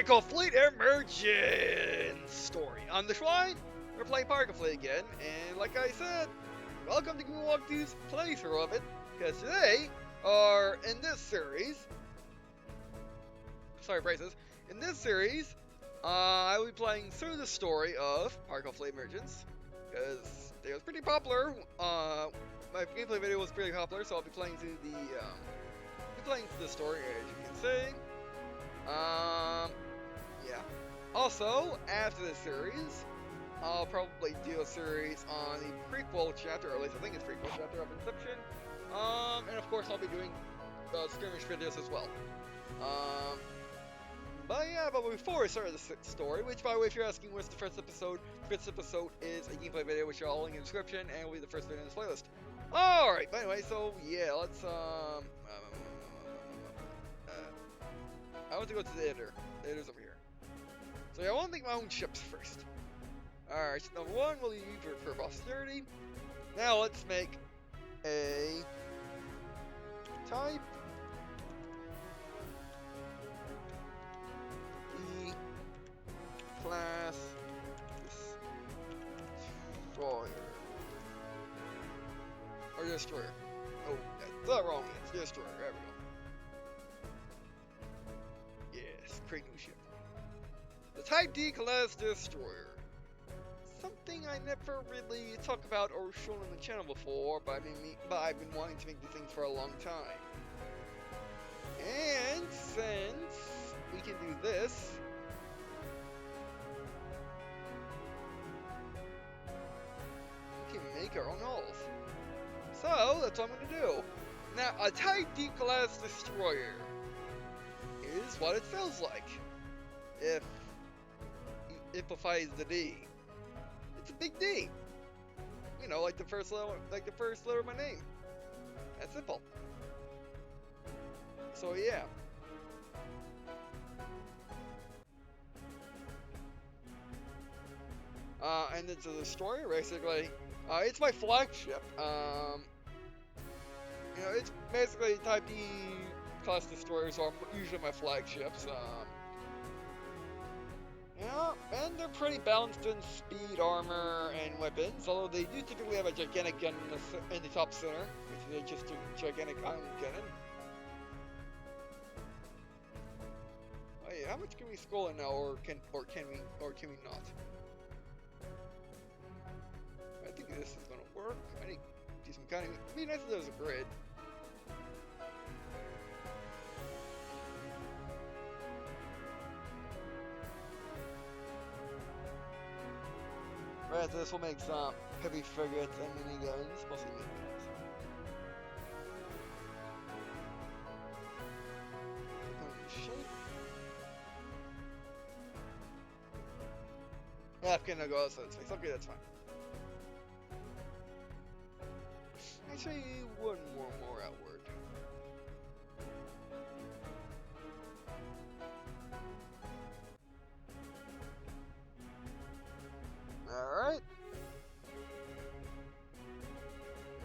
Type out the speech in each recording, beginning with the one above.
Particle Fleet Emergence story. On the Shrine, we're playing Particle Fleet again, and like I said, welcome to Green Walk 2's playthrough of it, because today, or in this series, sorry braces, in this series, I will be playing through the story of Particle Fleet Emergence, because it was pretty popular. My gameplay video was pretty popular, so I'll be playing through the story, as you can see. Yeah. Also, after this series, I'll probably do a series on the prequel chapter, or at least I think it's prequel chapter of Inception. And of course I'll be doing skirmish videos as well. But before I start the story, which by the way, if you're asking what's the first episode is a gameplay video, which are all in the description, and will be the first video in this playlist. Alright, but anyway, so yeah, let's I want to go to the editor. The editor's over here. So yeah, I want to make my own ships first. Alright, so number one, we'll leave for posterity. Now let's make a type E class destroyer. Or destroyer. Oh, that's not wrong. It's destroyer. There we go. Yes, create new ship. The Type D class destroyer. Something I never really talked about or shown on the channel before, but I've been wanting to make these things for a long time. And since we can do this, we can make our own hulls. So that's what I'm going to do. Now, a Type D class destroyer is what it feels like if it amplifies the D. It's a big D. You know, like the first letter of my name. That's simple. So yeah. And it's a destroyer, basically. It's my flagship. You know, it's basically Type D class destroyers are usually my flagships. Yeah, and they're pretty balanced in speed, armor, and weapons, although they do typically have a gigantic gun in the top center, which is just a gigantic iron cannon. Oh yeah, how much can we scroll in now, or can we not? I think this is gonna work. I need to do some counting. It'd be nice if there was a grid. Right, so this will make some heavy frigates and miniguns, mostly miniguns. Shape. Yeah, I'm gonna go outside space. Okay, that's fine. Actually, one more outward. Alright.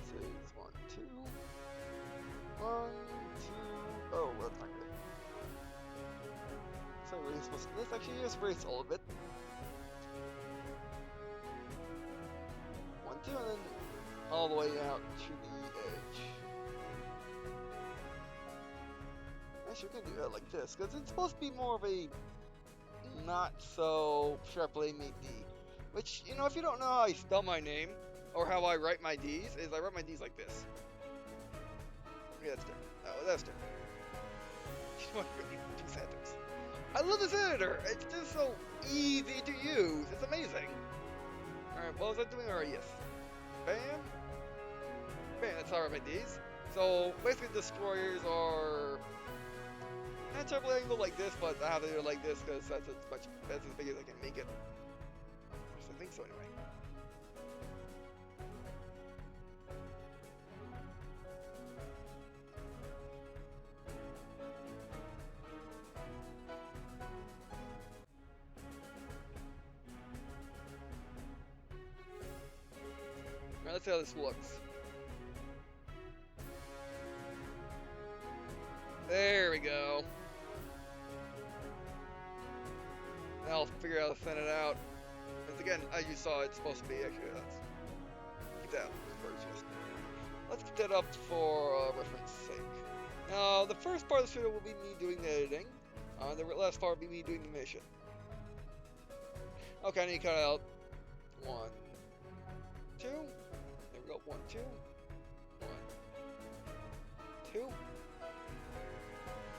So it's 1, 2. 1, 2. Oh, that's not good. So erase most of this. Actually, just erase all of it. 1, 2, and then all the way out to the edge. Actually, we can do that like this, because it's supposed to be more of a not so sharply made D. Which, you know, if you don't know how I spell my name, or how I write my D's, is I write my D's like this. Yeah, that's different. Oh, that's different. Two sentences. I love this editor! It's just so easy to use. It's amazing. Alright, what was I doing? Alright, yes. Bam. Bam, that's how I write my D's. So, basically, destroyers are not terribly angled like this, but I have to do it like this, because that's as big as I can make it. I think so anyway. Alright, let's see how this looks. There we go. I'll figure out how to send it out. Because again, as you saw, it's supposed to be actually. Let's keep that first. Let's keep that up for reference sake. Now, the first part of the video will be me doing the editing. The last part will be me doing the mission. Okay, I need to cut out 1, 2. There we go. 1, 2. 1, 2.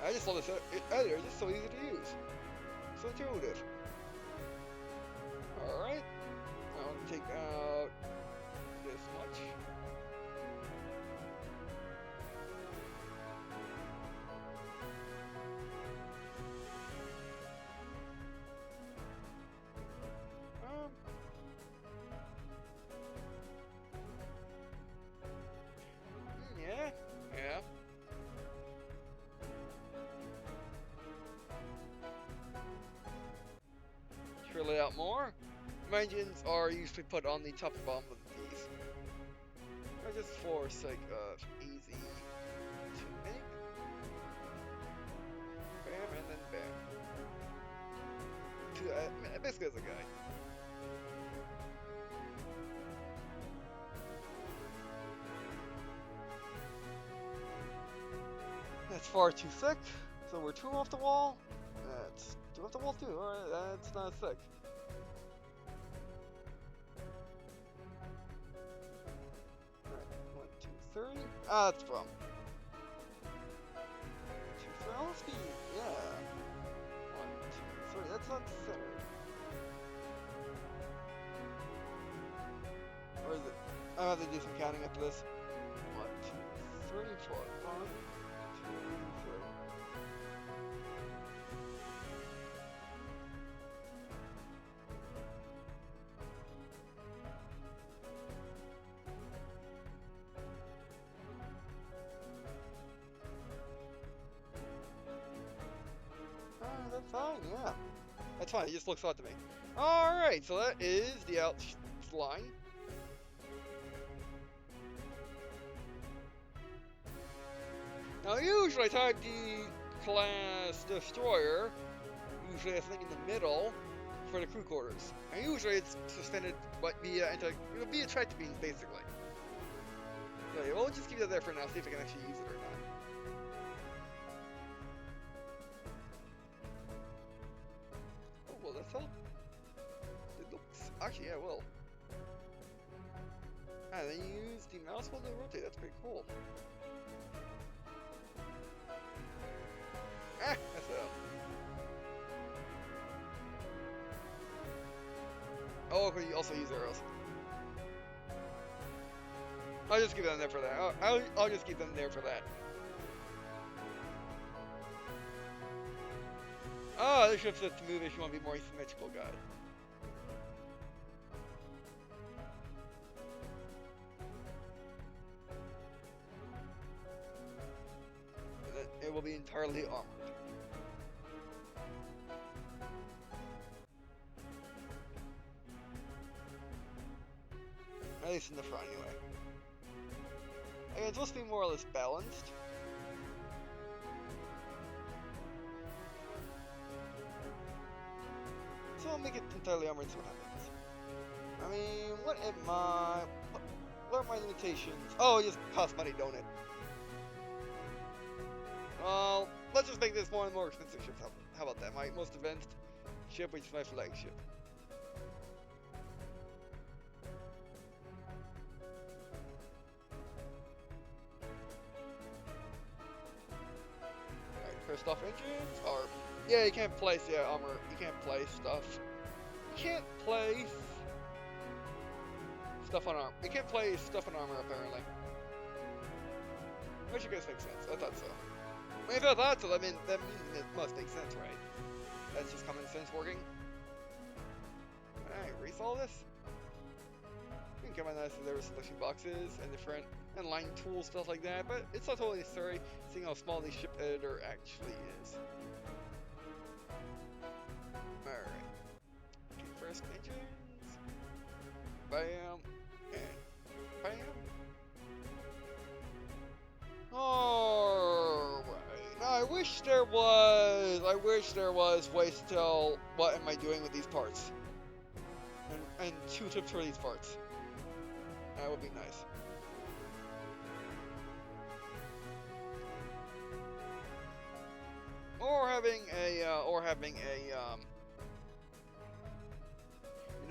I just love this editor. It's just so easy to use. So intuitive. Alright. Now I'm going to take out this much. Yeah. Trill it out more. Margins are usually put on the top and bottom of these. Or just for sake of easy to make. Bam, and then bam. Basically as a guy. That's far too thick, so we're 2 off the wall. That's 2 off the wall too. Alright, that's not thick. Alright, 1, 2, 3. Ah, that's wrong. 2, 3. Oh, let's be, yeah. 1, 2, 3. That's not centered. Or is it? I have to do some counting after this. 1, 2, 3, 4, 1. That's fine, yeah. That's fine, it just looks odd to me. Alright, so that is the outline. Now usually I type the class destroyer, usually I think in the middle, for the crew quarters. And usually it's suspended via via tractor beams basically. So yeah, we'll just keep that there for now, see if I can actually use it or not. Oh, will this help? It looks, actually yeah, it will. And then you use the mouse wheel to rotate, that's pretty cool. Ah, that's it. Oh, okay, you also use arrows. I'll just keep them there for that. I'll just keep them there for that. Oh, this shifts it to move if you want to be more asymmetrical guy. It will be entirely armored. At least in the front, anyway. Again, it's supposed to be more or less balanced. So I'll make it entirely armored and see what happens. I mean, what are my limitations? Oh, it just costs money, don't it? Well, let's just make this more and more expensive ship. How about that? My most advanced ship, which is my flagship. Alright, first off, engines are... Yeah, you can't place, armor. You can't place stuff. You can't place stuff on armor. You can't place stuff on armor, apparently. Which I guess makes sense. I thought so. I mean, if I thought so, that means it must make sense, right? That's just common sense working. Alright, erase all this. You can come on nice if there were selection boxes and different and line tools, stuff like that, but it's not totally necessary, seeing how small the ship editor actually is. Alright. Okay, first engines. Bam. And bam. Alright. Now I wish wish there was ways to tell what am I doing with these parts. And 2 tips for these parts. That would be nice.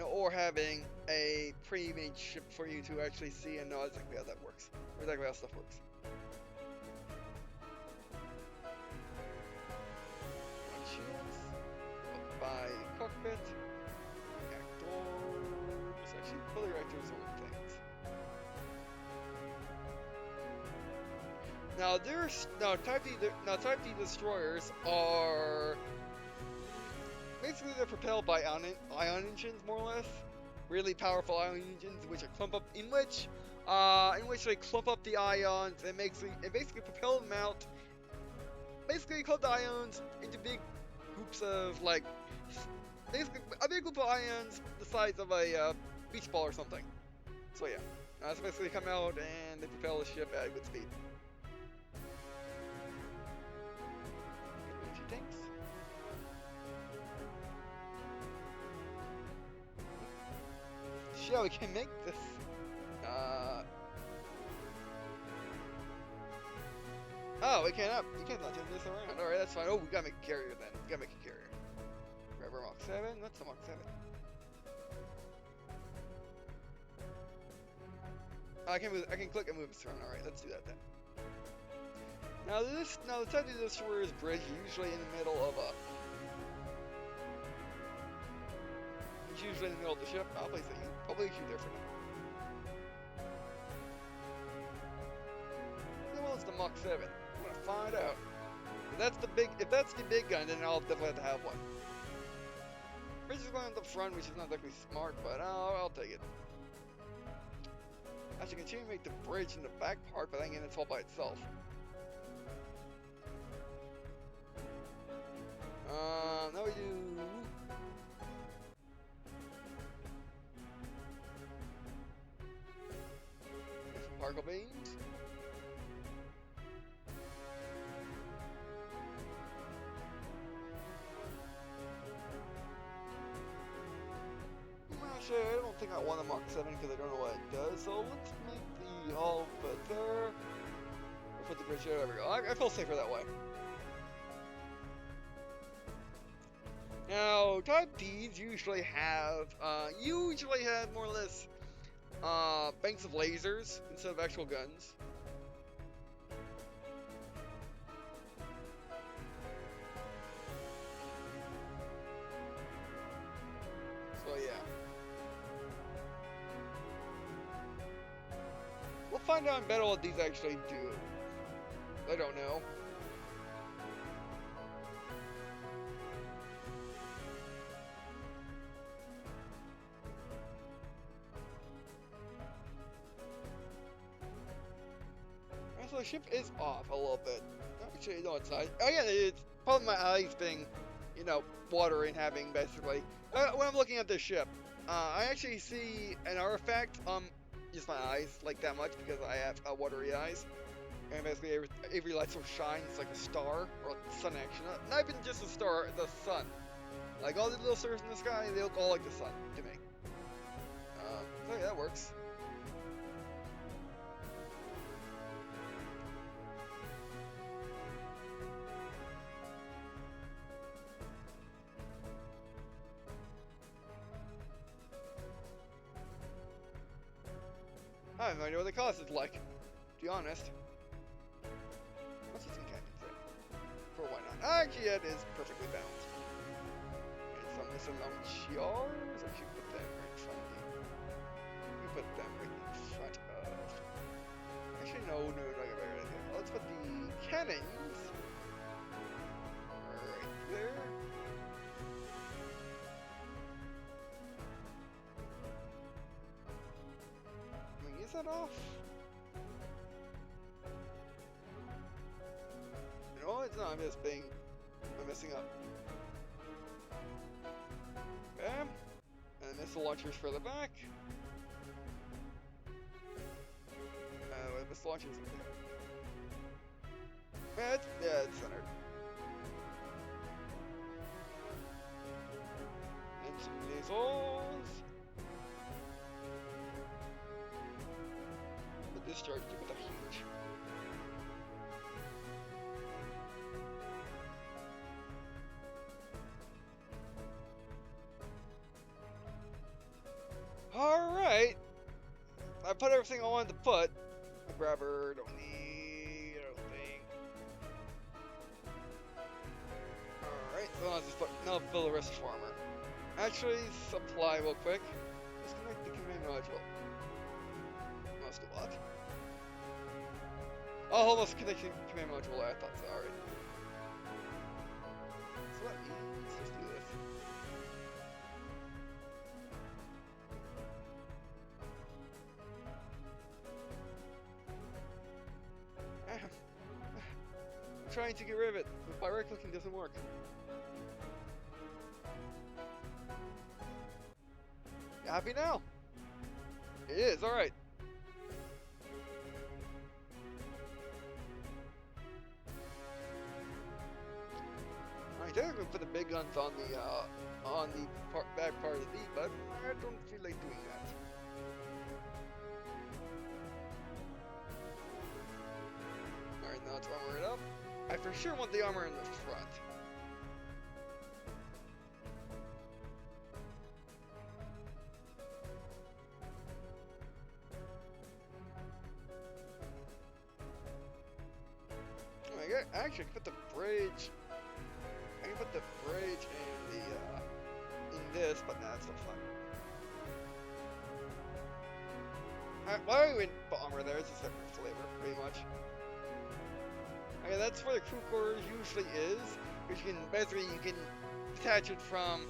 Or having a pre-made ship for you to actually see and know exactly how that works, or exactly how stuff works. By cockpit, reactors, actually, fully reactors are things. Type D destroyers are basically they're propelled by ion engines, more or less. Really powerful ion engines, which are in which they clump up the ions and basically propel them out. Basically, clump the ions into big groups of basically a big group of ions the size of a beach ball or something. So yeah, so basically come out and they propel the ship at good speed. Tanks. Sure, we can make this. Oh, we can't not turn this around. Alright, that's fine. Oh, we gotta make a carrier then. We gotta make a carrier. Grab our Mach 7. That's the Mach 7. I can click and move this around. Alright, let's do that then. Now the type of destroyer's bridge usually in the middle of a. It's usually in the middle of the ship. I'll place it. I'll place you there for now. Well, it's the Mach 7. I'm gonna find out. If that's the big gun, then I'll definitely have to have one. Bridge is going on the front, which is not exactly smart, but I'll take it. I should continue to make the bridge in the back part, but then again, it's all by itself. Now we do. Some particle beams. Actually, I don't think I want a Mach 7 because I don't know what it does. So let's make the hull put there. Or put the bridge there. There we go. I feel safer that way. Now, Type Ds usually have more or less banks of lasers instead of actual guns. So yeah, we'll find out in battle what these actually do. I don't know. So the ship is off a little bit. Actually, no, it's not. Oh yeah, it's probably my eyes being, watery and having basically. When I'm looking at this ship, I actually see an artifact. Just my eyes, like that much because I have watery eyes, and basically every light so shines like a star or a sun action. Not even just a star, the sun. Like all the little stars in the sky, they look all like the sun to me. So yeah, that works. I have no idea what the cost is like, to be honest. What's this mechanic say? For why not? Actually, it is perfectly balanced. And some miscellaneous shards. I should put them right in front of you. We put them right in front of. Actually, no, not a better idea. Let's put the cannons right there. Is that off? No, it's not. I'm messing up. Bam. And missile launchers for the back. Missile launchers in there. Yeah, it's centered. missiles. The discharge tickets are huge. Alright. I put everything I wanted to put. The grabber, don't need, I don't think. Alright, so I'll just put, now build the rest of armor. Actually, supply real quick. Disconnect the command module. Let's do what? Oh, almost connecting command module, I thought so, alright. So let's just do this. I'm trying to get rid of it, but by right clicking doesn't work. You happy now? It is, alright. I think I'm gonna put the big guns on the back part of the V, but I don't feel like doing that. Alright, now let's armor it up. I for sure want the armor in the front. Actually, I can put the bridge. I can put the bridge in the in this, but nah, that's still fun. Why do we put armor there? It's just a different flavor, pretty much. Okay, that's where the crew quarters usually is, which you can basically detach it from.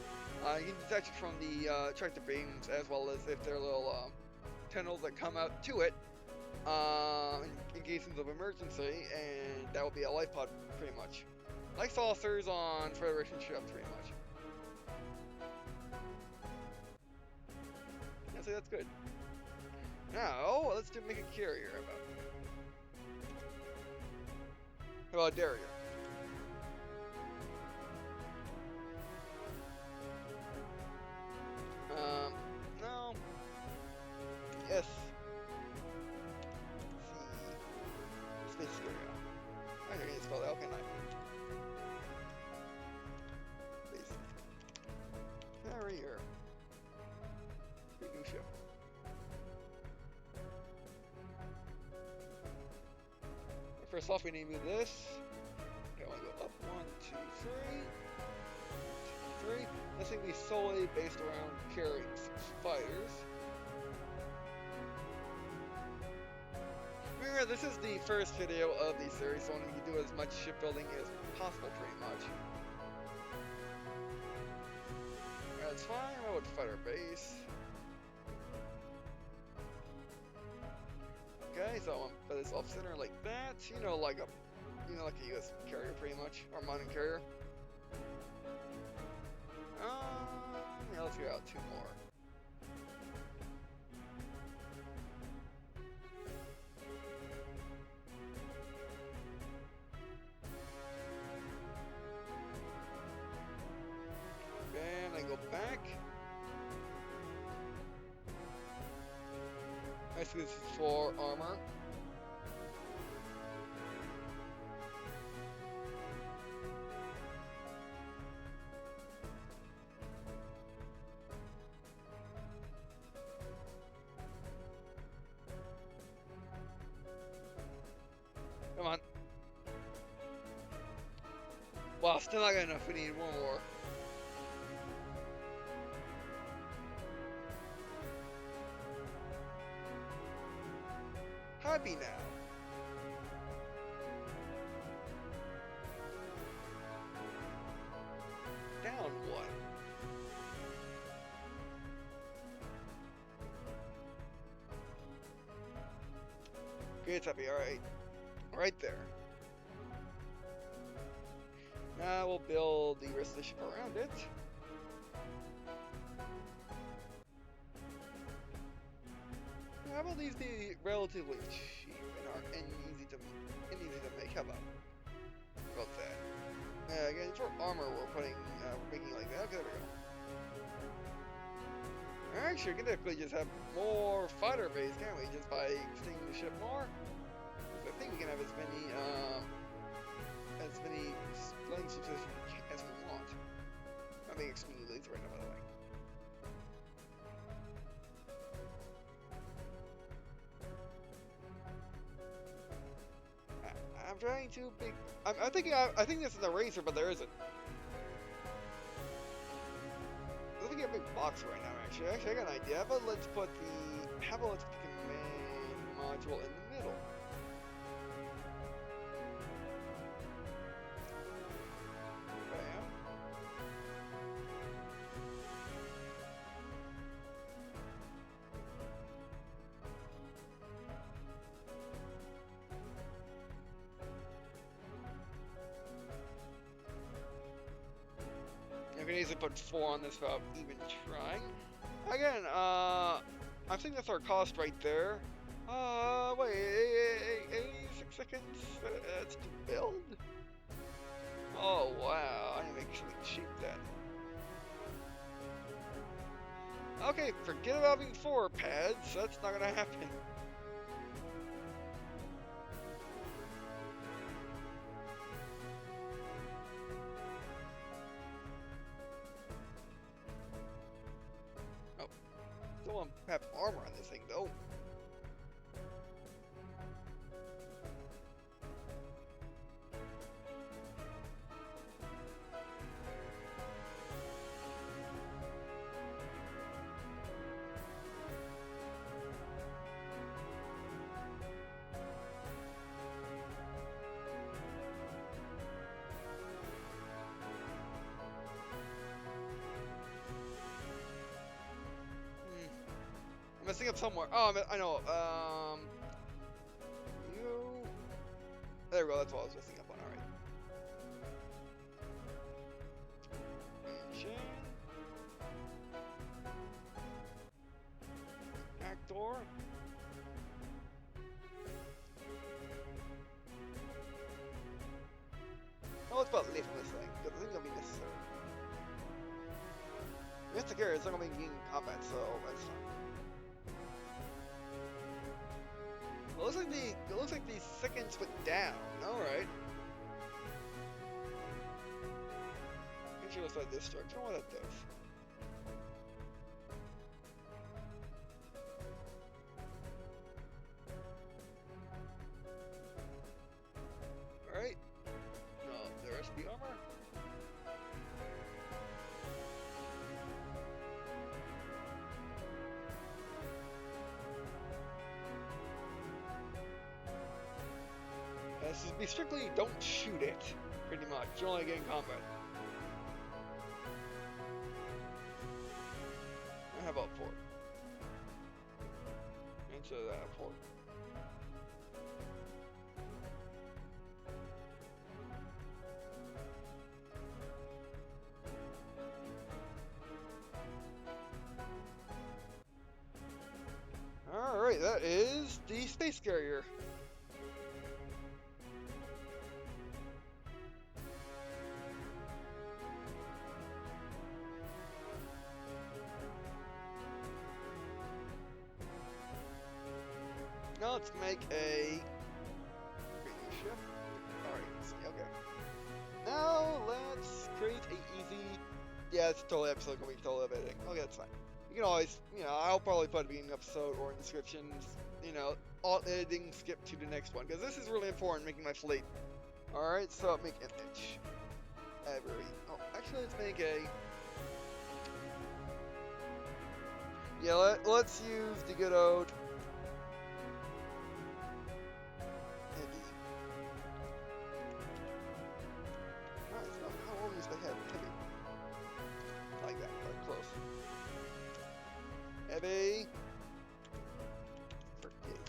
You can detach it from the tractor beams, as well as if there are little tunnels that come out to it. In cases of emergency, and that will be a life pod, pretty much. Like saucers on Federation ships, pretty much. Yeah, so that's good. Now, let's make a carrier about. How about a Derrier? No. Yes. Space carrier. I think it's called Alkanite. Space carrier. Great new ship. First off, we need to move this. Okay, I want to go up 1, 2, 3. 1, 2, 3. This thing will be solely based around carrying spiders. Remember, this is the first video of the series, so I want to do as much shipbuilding as possible, pretty much. That's fine. I would fight our base. Okay, so I want to put this off center like that. Like a US carrier, pretty much, or modern carrier. Yeah, let's go out 2 more. And then go back. I see this is for armor. Come on. Wow, still not good enough. We need 1 more. Happy now. Down 1. Okay, it's happy, alright. Right there. Now we'll build the rest of the ship around it. How about these be relatively cheap and easy to make? How about that? Again, for armor, we're making like that. Okay, there we go. actually can definitely just have more fighter bays, can't we? Just by extending the ship more. I think we can have as many landing ships as we want. I'm being extremely lazy right now, by the way. I'm trying to big. I'm thinking. I think this is a racer, but there isn't. Let me get a big box right now. Actually, I got an idea. How about let's put the command module in the middle? Bam. You can easily put 4 on this without even trying. Again, I think that's our cost right there. Wait, 86 seconds to build? Oh wow, I need to make something cheap then. Okay, forget about having 4 pads, that's not gonna happen. Still want to have armor on this thing though. I'm messing up somewhere. Oh, I know. There we go. That's what I was messing up on. All right. Back door. Now let's about lifting this thing, because I think it'll be necessary. We have to carry it. It's not gonna be in combat, so that's fine. It looks like the seconds went down. All right. Make sure it's like this structure. What that does. All right. No, there has to be armor. This is be strictly don't shoot it, pretty much. You're only getting combat. How about port? Answer that port. Alright, that is the space carrier. Now let's make a ship. Alright, okay. Now let's create a easy. Yeah, it's totally episode going to be totally editing. Okay, that's fine. You can always, I'll probably put a beginning episode or in descriptions, all editing, skip to the next one, because this is really important, making my fleet. Alright, so make image. Oh, actually, let's make a. Yeah, let's use the good old. Like that, but close. Heavy. Forget.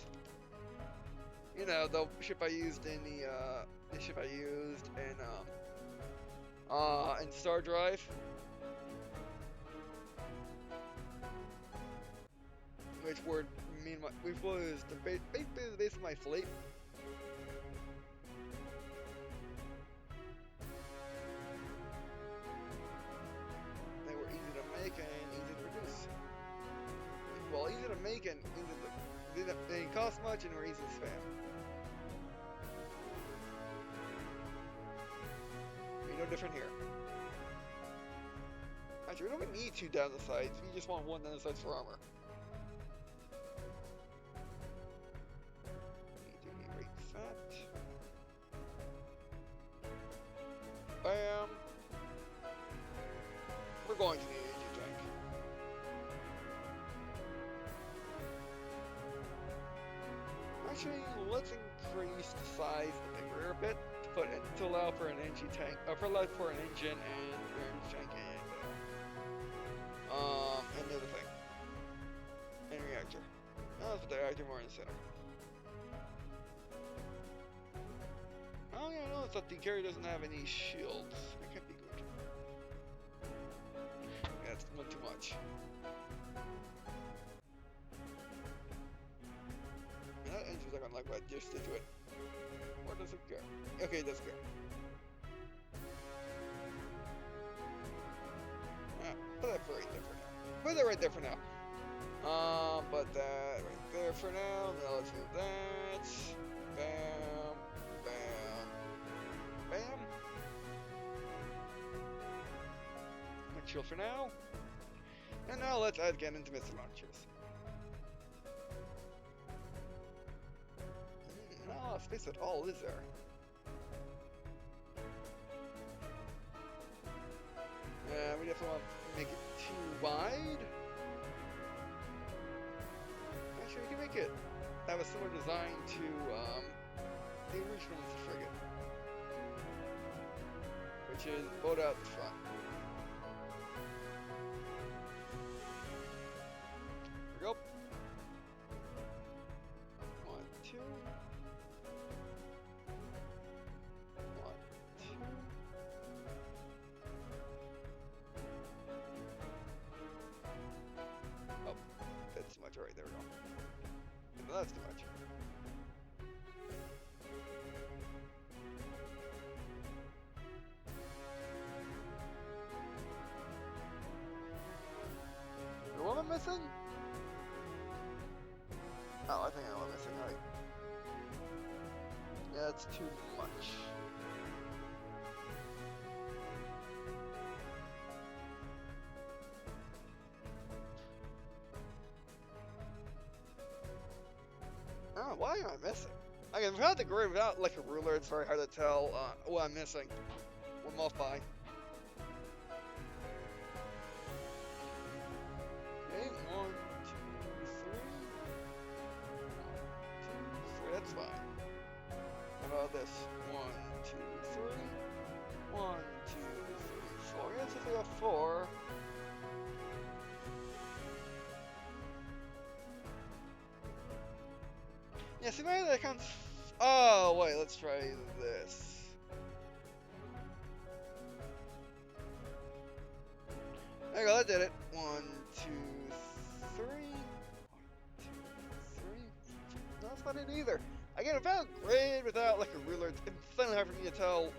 The ship I used in the ship I used in Star Drive. Which was basically the base of my fleet. They were easy to make and easy to produce. unique and didn't cost much and were easy to spam. Be no different here. Actually, we don't even need 2 down the sides. We just want 1 down the sides for armor. Need to erase that. Bam. We're going to need an energy tank. Actually, let's increase the size of the rear a bit to allow for an energy tank, for an engine and energy tank and the other thing. And reactor. No, let's put the reactor more in the center. Oh yeah, no, it's that the carrier doesn't have any shields. That can't be good. Yeah, that's one too much. And that engine's not gonna like what I just did to it. Where does it go? Okay, it does go. Put that right there for now. Put that right there for now. But that right there for now. Now let's do that. Bam. Bam. Bam. Shield for now. And now let's get into missile launchers. Not a lot of space at all, is there? We definitely want to make it too wide. Actually, we can make it have a similar design to the original frigate, which is boat out front. Here we go. 1, 2. 1, 2. Oh, that's too much. Alright, there we go. No, that's too much. What am I missing? Oh, I think I know what I'm missing. Alright. Yeah, that's too much. Oh, why am I missing? Okay, without the grid, without like a ruler, it's very hard to tell what I'm missing. What I'm off by. Okay, 1, 2, 3. 1, 2, 3, that's fine. How about this? 1, 2, 3. 1, 2, 3, 4. Yes, if we have 4. Yeah, see, maybe that counts. Oh, wait, let's try this. There you go, that did it. 1, 2, 3. 1, 2, 3. No, that's not it either. Again, without a grid, without like a ruler, it's insanely hard for me to tell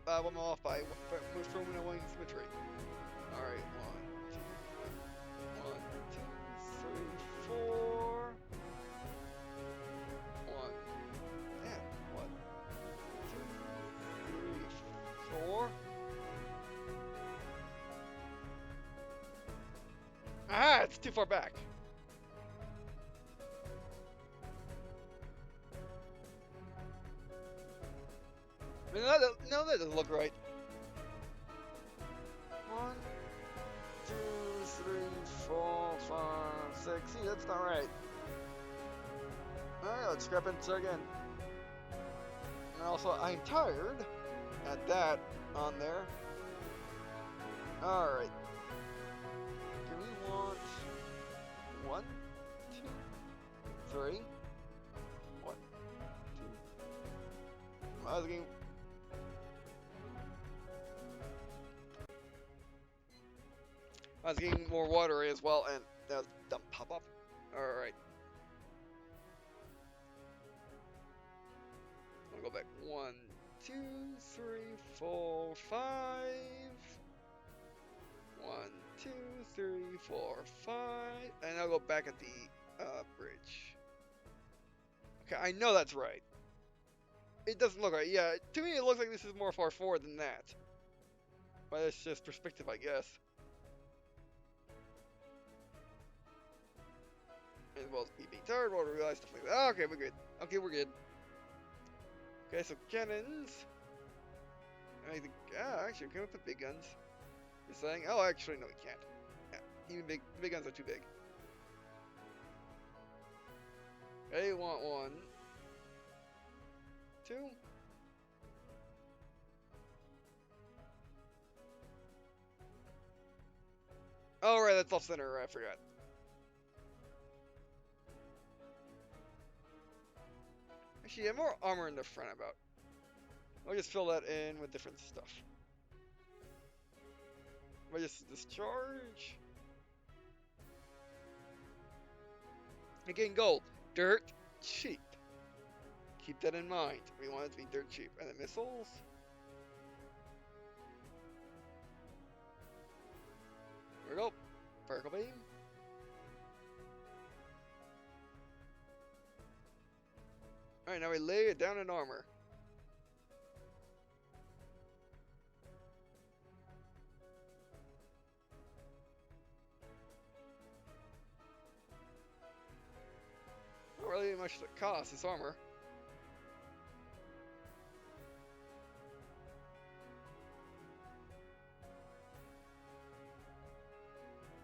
what I'm off by from when I'm winning symmetry. Alright, 1, 2, 3, 4. 1. Yeah, 1, 2, 3, 4. Ah, it's too far back. No, that doesn't look right. 1, 2, 3, 4, 5, 6. See, that's not right. Alright, let's scrap it and start again. And also, I'm tired. Add that on there. Alright. Do we want 1, 2, 3? 1, 2. I was getting. I was getting more watery as well, and that dumb pop up. Alright. I'm gonna go back. 1, 2, 3, 4, 5. 1, 2, 3, 4, 5. And I'll go back at the Bridge. Okay, I know that's right. It doesn't look right. Yeah, to me it looks like this is more far forward than that. But it's just perspective, I guess. As well as being tired, while we realize stuff like that. Oh, okay, we're good. Okay, we're good. Okay, so cannons. I think, actually, can we put big guns? You're saying, oh, actually, no, we can't. Yeah, even big guns are too big. Okay, want 1, 2. Oh, right, that's off center. I forgot. Actually, yeah, more armor in the front about. I'll just fill that in with different stuff. I'll just discharge. Again, gold. Dirt cheap. Keep that in mind. We want it to be dirt cheap. And the missiles. There we go. Vertical beam. Alright, now we lay it down in armor. Not really much that costs this armor.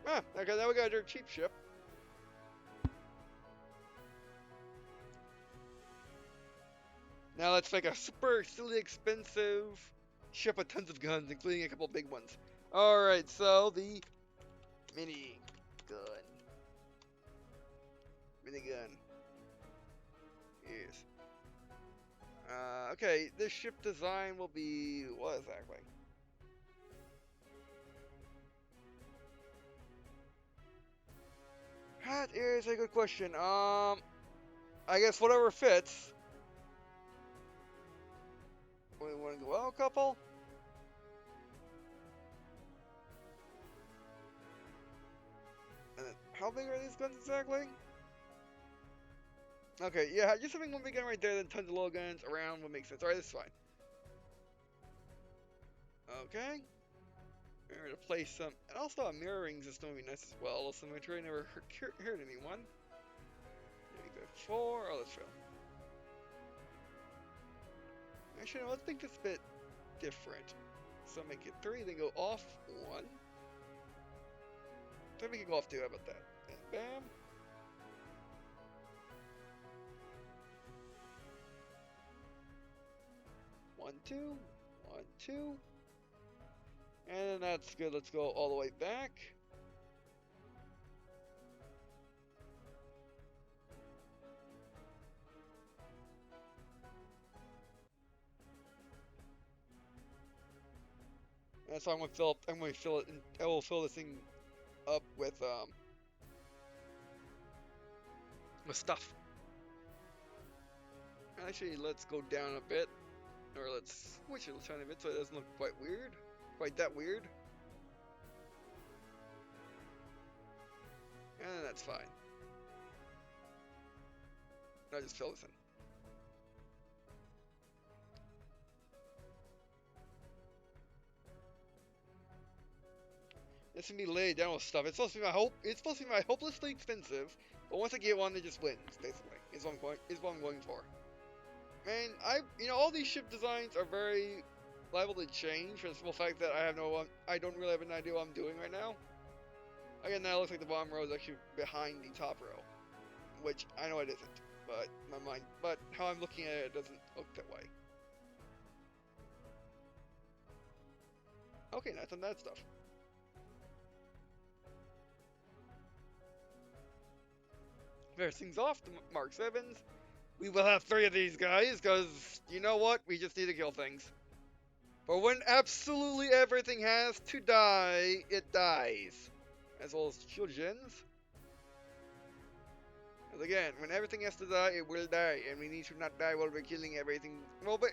Ah, okay, now we got a dirt cheap ship. Now let's make a super silly expensive ship with tons of guns, including a couple big ones. Alright, so the mini gun. Minigun. Yes. Okay, this ship design will be what exactly? That is a good question. I guess whatever fits. We want to go out a couple? And then, how big are these guns exactly? Okay, yeah, just having one big gun right there, then tons of little guns around would make sense. Alright, this is fine. Okay. We're gonna place some, and also a mirroring system would be nice as well. So make sure I never hurt anyone. There we go, 4. Oh, let's fail. Actually, no, let's make this a bit different. So make it 3, then go off 1. Then we can go off 2, how about that? And bam. One, two, 1, 2. And that's good, let's go all the way back. And so I'm gonna fill it in, I will fill this thing up with stuff. Actually, let's go down a bit, or let's switch it a tiny bit so it doesn't look quite weird, quite that weird. And that's fine. I'll just fill this in. This can be laid down with stuff. It's supposed to be my hopelessly expensive, but once I get one, it just wins. Basically, is what I'm going for. Man, all these ship designs are very liable to change for the simple fact that I don't really have an idea what I'm doing right now. Again, now it looks like the bottom row is actually behind the top row, which I know it isn't, but how I'm looking at it doesn't look that way. Okay, now some of that stuff. Finish things off, the Mark 7s. We will have 3 of these guys, because, you know what? We just need to kill things. But when absolutely everything has to die, it dies. As well as shield gens. Because again, when everything has to die, it will die. And we need to not die while we're killing everything. Well, but...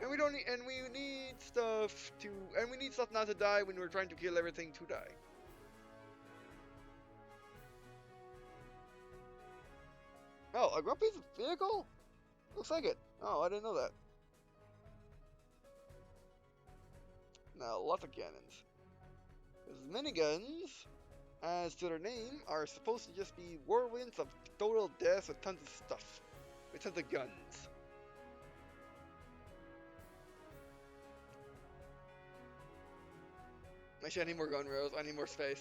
And we need stuff not to die when we're trying to kill everything to die. A Grumpy's vehicle? Looks like it. Oh, I didn't know that. Now, lots of cannons. There's miniguns, as to their name, are supposed to just be whirlwinds of total death with tons of stuff. With tons of guns. Actually, I need more gun rails. I need more space.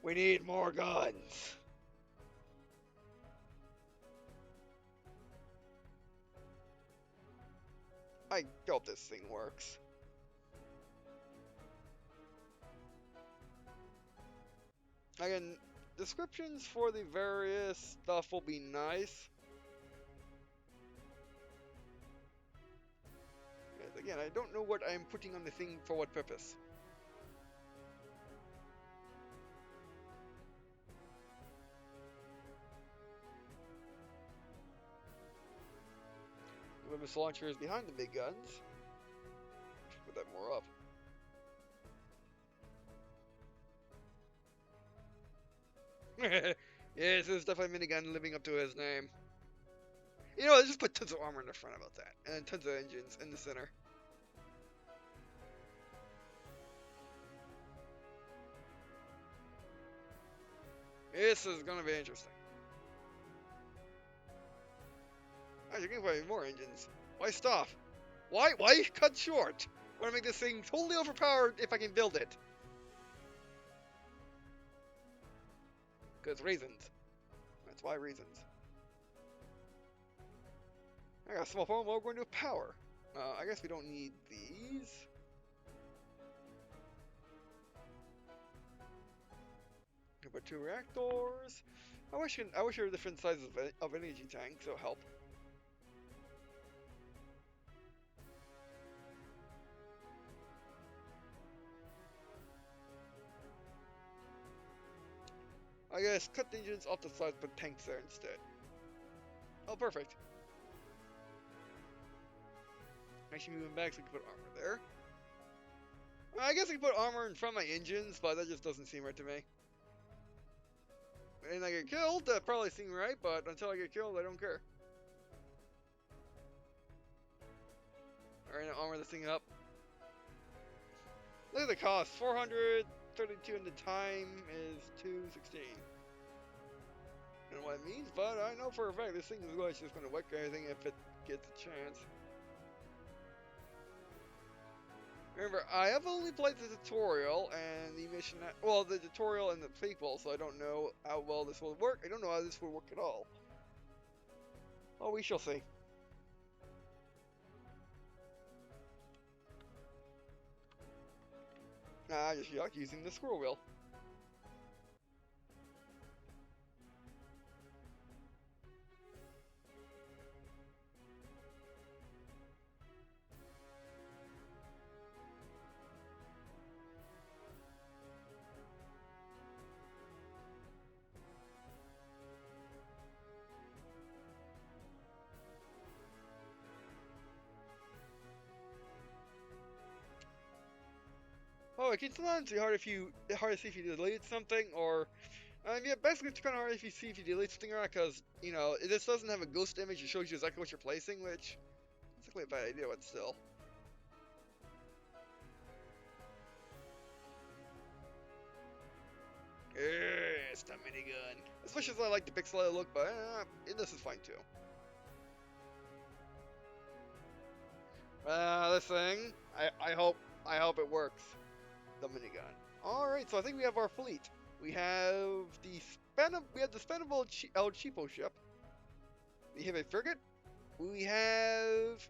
We need more guns. I hope this thing works. Again, descriptions for the various stuff will be nice. Yes, again, I don't know what I'm putting on the thing for what purpose. The missile launcher is behind the big guns. Put that more up. Yes, there's definitely a minigun living up to his name. You know, just put tons of armor in the front about that. And tons of engines in the center. This is gonna be interesting. Actually, you can put more engines. Why stop? Why cut short? I want to make this thing totally overpowered if I can build it. Because reasons. That's why reasons. I got a small problem. Well, we're going to power. I guess we don't need these. Put 2 reactors. I wish there were different sizes of energy tanks. That'll help. I guess cut the engines off the sides, put tanks there instead. Oh, perfect. Actually, moving back so we can put armor there. I guess I can put armor in front of my engines, but that just doesn't seem right to me. And I get killed, that probably seems right, but until I get killed, I don't care. Alright, now armor this thing up. Look at the cost, 432 and the time is 216. I don't know what it means, but I know for a fact this thing is just going to wick everything if it gets a chance. Remember, I have only played the tutorial and the mission, well, the tutorial and the prequel, so I don't know how well this will work. I don't know how this will work at all. Oh, we shall see. I just like using the scroll wheel. Oh, it can sometimes be hard to see if you deleted something, or yeah, basically it's kind of hard if you see if you delete something or not, because you know this doesn't have a ghost image. It shows you exactly what you're placing, which is exactly a bad idea, but still. It's the minigun. Especially as I like the pixelated look, but this is fine too. This thing, I hope it works. The minigun. All right, so I think we have our fleet. We have the spendable El Cheapo ship. We have a frigate. We have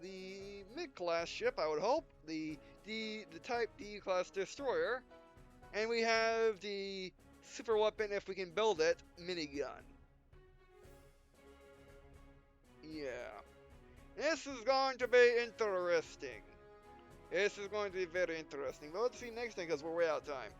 the mid-class ship, I would hope. The Type D class destroyer, and we have the super weapon, if we can build it, minigun. Yeah, this is going to be interesting. This is going to be very interesting. But let's see next thing, because we're way out of time.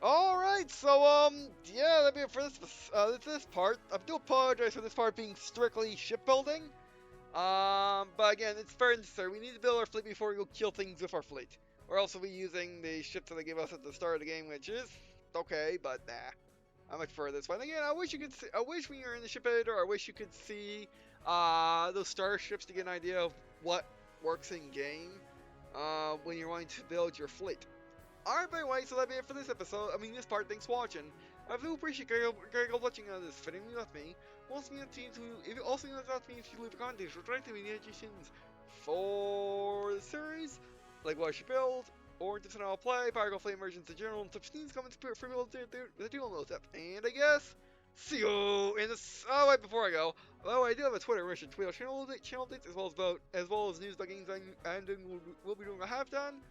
Alright, so, yeah, that'll be it for this part. I do apologize for this part being strictly shipbuilding. But again, it's very necessary. We need to build our fleet before we go kill things with our fleet. Or else we'll be using the ships that they gave us at the start of the game, which is okay, but nah. I much prefer this one. Again, I wish you could see, I wish when you're in the ship editor, I wish you could see those starships to get an idea of what works in game when you're wanting to build your fleet. Alright, by the way, so that'll be it for this episode. I mean, this part. Thanks for watching. I really appreciate you guys watching this fitting with me. Also, if you also want to me if you leave a comment, which right to me suggestions for the series, like what I should build, or just I'll play, Power Play Emergence in general, and such things, comments for people that do all those stuff. And I guess, see you in this. Oh, wait, before I go, I do have a Twitter, which is Twitter channel updates, as well as news about games I'm doing, will be doing, I have done.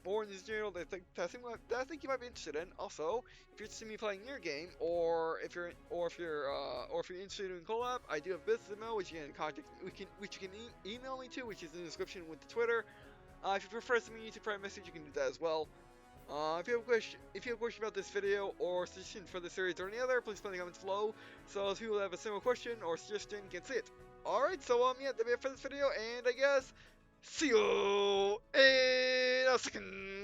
More in this general that I think you might be interested in. Also, if you're interested in me playing your game, or if you're interested in collab, I do have business email which you can contact, which you can email me to, which is in the description with the Twitter. If you prefer sending me to private message, you can do that as well. If you have a question about this video or suggestion for the series or any other, please put in the comments below. So if people have a similar question or suggestion, can see it. Alright, so yeah, that'll be it for this video, and I guess see you in a second.